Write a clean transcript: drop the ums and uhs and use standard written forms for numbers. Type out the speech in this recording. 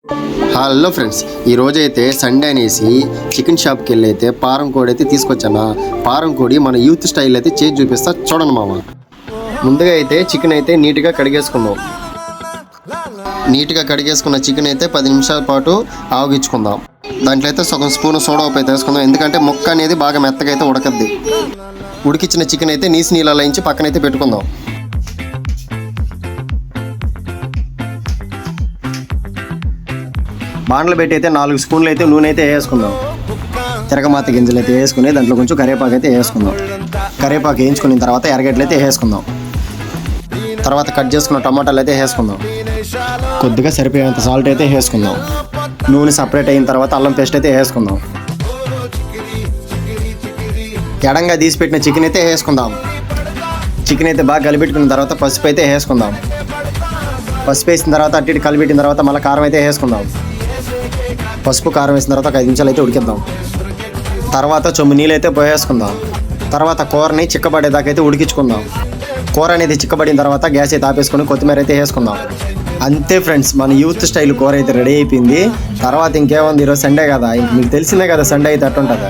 Hello friends, ఈరోజు అయితే Sunday అనేసి చికెన్ షాప్కి వెళ్ళి అయితే పారం కోడి అయితే తీసుకొచ్చాను. పారం కోడి మన యూత్ స్టైల్ అయితే చేసి చూపిస్తా చూడండి మామ. ముందుగా అయితే చికెన్ అయితే నీట్గా కడిగేసుకుందాం. నీట్గా కడిగేసుకున్న చికెన్ అయితే 10 నిమిషాల పాటు ఆవగించుకుందాం. దాంట్లో అయితే సగం స్పూన్ సోడా ఉప్పు అయితే వేసుకుందాం, ఎందుకంటే ముక్క అనేది బాగా మెత్తగా అయితే ఉడకద్ది. ఉడికిచ్చిన చికెన్ అయితే నీసి నీళ్ళలో వేయించి పక్కనైతే పెట్టుకుందాం. బాండ్లు పెట్టి అయితే 4 స్పూన్లు అయితే నూనె అయితే వేసుకుందాం. తిరగమాత గింజలు అయితే వేసుకుని దాంట్లో కొంచెం కరివేపాకు అయితే వేసుకుందాం. కరివేపాకు వేయించుకున్న తర్వాత ఎర్రగడ్డలు అయితే వేసుకుందాం. తర్వాత కట్ చేసుకున్న టమాటాలు అయితే వేసుకుందాం. కొద్దిగా సరిపోయేంత సాల్ట్ అయితే వేసుకుందాం. నూనె సపరేట్ అయిన తర్వాత అల్లం పేస్ట్ అయితే వేసుకుందాం. ఎడంగా తీసి పెట్టిన చికెన్ అయితే వేసుకుందాం. చికెన్ అయితే బాగా కలిపెట్టుకున్న తర్వాత పసుపు అయితే వేసుకుందాం. పసుపు వేసిన తర్వాత అటు ఇటు కలిపెట్టిన తర్వాత మళ్ళీ కారం అయితే వేసుకుందాం. పసుపు కారం వేసిన తర్వాత ఒక 5 నిమిషాలు అయితే ఉడికిద్దాం. తర్వాత చొమ్ము నీళ్ళు అయితే పోయేసుకుందాం. తర్వాత కూరని చిక్కబడేదాకా అయితే ఉడికించుకుందాం. కూర అనేది చిక్కబడిన తర్వాత గ్యాస్ అయితే ఆపేసుకొని కొత్తిమీర అయితే వేసుకుందాం. అంతే ఫ్రెండ్స్, మన యూత్ స్టైల్ కూర అయితే రెడీ అయిపోయింది. తర్వాత ఇంకేముంది, ఈరోజు సండే కదా, మీకు తెలిసిందే కదా సండే అయితే అట్టుంటుంది.